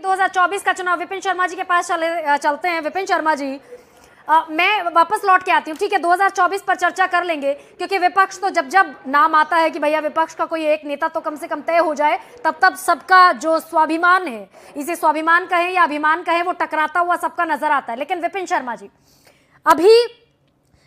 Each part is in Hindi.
2024 का चुनाव, विपिन शर्मा जी के पास चलते हैं। विपिन शर्मा जी, मैं वापस लौट के आती हूँ, ठीक है। 2024 पर चर्चा कर लेंगे, क्योंकि विपक्ष तो जब जब नाम आता है कि भैया विपक्ष का कोई एक नेता तो कम से कम तय हो जाए, तब तब सबका जो स्वाभिमान है, इसे स्वाभिमान कहें या अभिमान कहें, वो टकराता हुआ सबका नजर आता है। लेकिन विपिन शर्मा जी, अभी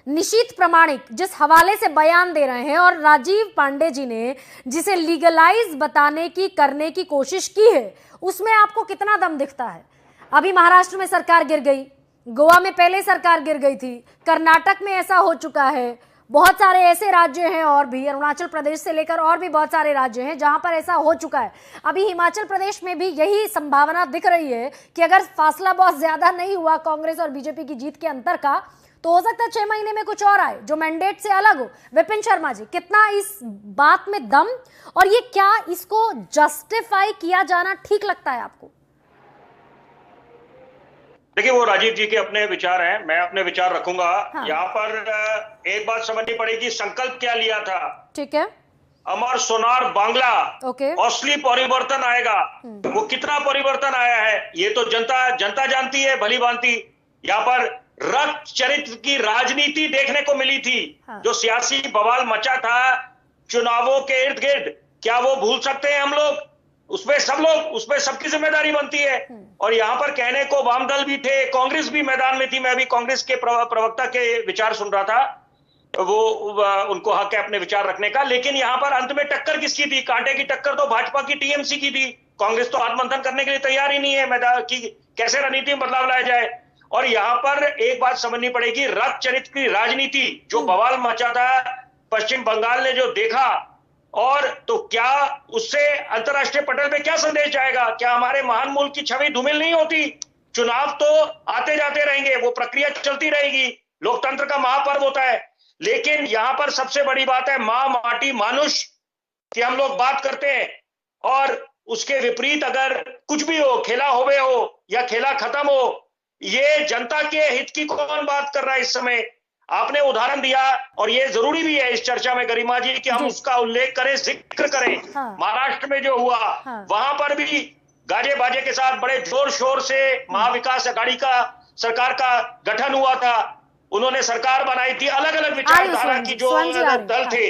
निशीथ प्रामाणिक जिस हवाले से बयान दे रहे हैं और राजीव पांडे जी ने जिसे लीगलाइज बताने की करने की कोशिश की है, उसमें आपको कितना दम दिखता है? अभी महाराष्ट्र में सरकार गिर गई, गोवा में पहले सरकार गिर गई थी, कर्नाटक में ऐसा हो चुका है, बहुत सारे ऐसे राज्य हैं और भी, अरुणाचल प्रदेश से लेकर और भी बहुत सारे राज्य हैं जहां पर ऐसा हो चुका है। अभी हिमाचल प्रदेश में भी यही संभावना दिख रही है कि अगर फासला बहुत ज्यादा नहीं हुआ कांग्रेस और बीजेपी की जीत के अंतर का, तो हो सकता है 6 महीने में कुछ और आए जो मैंडेट से अलग हो। विपिन शर्मा जी, कितना इस बात में दम, और ये क्या इसको जस्टिफाई किया जाना ठीक लगता है आपको? देखिए, वो राजीव जी के अपने विचार हैं, मैं अपने विचार रखूंगा। हाँ। यहाँ पर एक बात समझनी पड़ेगी, संकल्प क्या लिया था। ठीक है। अमर सोनार बांग्ला, ओके। असली परिवर्तन आएगा। वो कितना परिवर्तन आया है ये तो जनता जानती है भली भांति। यहाँ पर रक्त चरित्र की राजनीति देखने को मिली थी। हाँ। जो सियासी बवाल मचा था चुनावों के इर्द गिर्द, क्या वो भूल सकते हैं हम लोग? उसमें सबकी जिम्मेदारी बनती है। और यहाँ पर कहने को वाम दल भी थे, कांग्रेस भी मैदान में थी। मैं भी कांग्रेस के प्रवक्ता के विचार सुन रहा था, वो उनको हक है अपने विचार रखने का। लेकिन यहाँ पर अंत में टक्कर किसकी थी? कांटे की टक्कर तो भाजपा की, टीएमसी की थी। कांग्रेस तो आत्ममंथन करने के लिए तैयार ही नहीं है मैदान की, कैसे रणनीति में बदलाव लाया जाए। और यहाँ पर एक बात समझनी पड़ेगी, रक्त चरित्र की राजनीति, जो बवाल मचा था पश्चिम बंगाल ने जो देखा, और तो क्या उससे अंतरराष्ट्रीय पटल पे क्या संदेश जाएगा? क्या हमारे महान मुल्क की छवि धूमिल नहीं होती? चुनाव तो आते जाते रहेंगे, वो प्रक्रिया चलती रहेगी, लोकतंत्र का महापर्व होता है। लेकिन यहां पर सबसे बड़ी बात है मां माटी मानुष की हम लोग बात करते हैं, और उसके विपरीत अगर कुछ भी हो, खेला होवे हो या खेला खत्म हो, ये जनता के हित की कौन बात कर रहा है इस समय? आपने उदाहरण दिया, और ये जरूरी भी है इस चर्चा में गरिमा जी कि हम उसका उल्लेख करें, जिक्र करें। हाँ। महाराष्ट्र में जो हुआ, हाँ। वहां पर भी गाजे बाजे के साथ बड़े जोर शोर से महाविकास अघाड़ी का सरकार का गठन हुआ था। उन्होंने सरकार बनाई थी, अलग अलग विचारधारा की जो दल थे।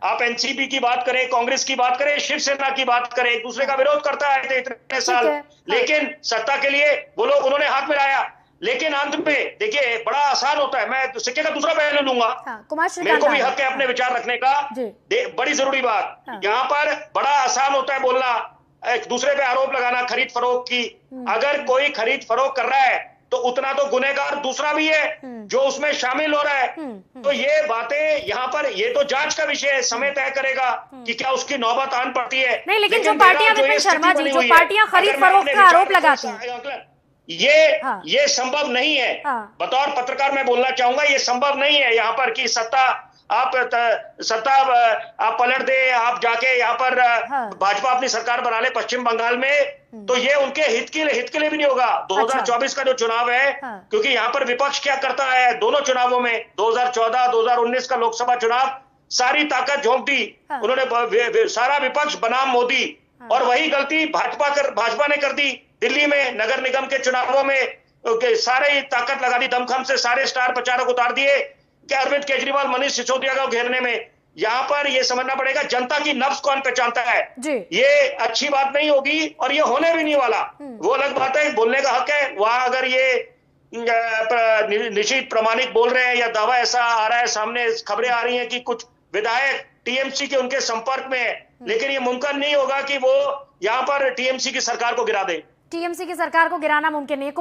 आप एनसीपी की बात करें, कांग्रेस की बात करें, शिवसेना की बात करें, एक दूसरे का विरोध करता है इतने साल, लेकिन सत्ता के लिए वो लोग उन्होंने हाथ मिलाया। लेकिन अंत में देखिए, बड़ा आसान होता है, मैं सिक्के का दूसरा पहलू लूंगा। मेरे को भी हक है अपने विचार रखने का। बड़ी जरूरी बात, यहाँ पर बड़ा आसान होता है बोलना, एक दूसरे पे आरोप लगाना खरीद फरोख्त की। अगर कोई खरीद फरोख्त कर रहा है तो उतना तो गुनहगार दूसरा भी है जो उसमें शामिल हो रहा है। तो ये बातें यहाँ पर, ये तो जांच का विषय है, समय तय करेगा कि क्या उसकी नौबत आन पड़ती है। नहीं, लेकिन जो पार्टियां, विपिन शर्मा जी, जो पार्टियां खरीद फरोख्त का आरोप लगाती हैं, ये संभव नहीं है। बतौर पत्रकार मैं बोलना चाहूंगा, ये संभव नहीं है यहाँ पर कि सत्ता आप पलट दे, आप जाके यहाँ पर भाजपा अपनी सरकार बना ले पश्चिम बंगाल में, तो ये उनके हित के लिए भी नहीं होगा। 2024 का जो चुनाव है, क्योंकि यहाँ पर विपक्ष क्या करता है दोनों चुनावों में, 2014 2019 का लोकसभा चुनाव, सारी ताकत झोंक दी उन्होंने, सारा विपक्ष बनाम मोदी। और वही गलती भाजपा ने कर दी दिल्ली में नगर निगम के चुनावों में, सारे ताकत लगा दी, दमखम से सारे स्टार प्रचारक उतार दिए कि अरविंद केजरीवाल, मनीष सिसोदिया को घेरने में। यहाँ पर ये समझना पड़ेगा जनता की नब्ज कौन पहचानता है। ये अच्छी बात नहीं होगी और ये होने भी नहीं वाला। वो अलग बात है, बोलने का हक है। वहां अगर ये निशीथ प्रामाणिक बोल रहे हैं या दावा ऐसा आ रहा है, सामने खबरें आ रही हैं कि कुछ विधायक टीएमसी के उनके संपर्क में है, लेकिन ये मुमकिन नहीं होगा कि वो यहाँ पर टीएमसी की सरकार को गिरा दे। टीएमसी की सरकार को गिराना मुमकिन नहीं है।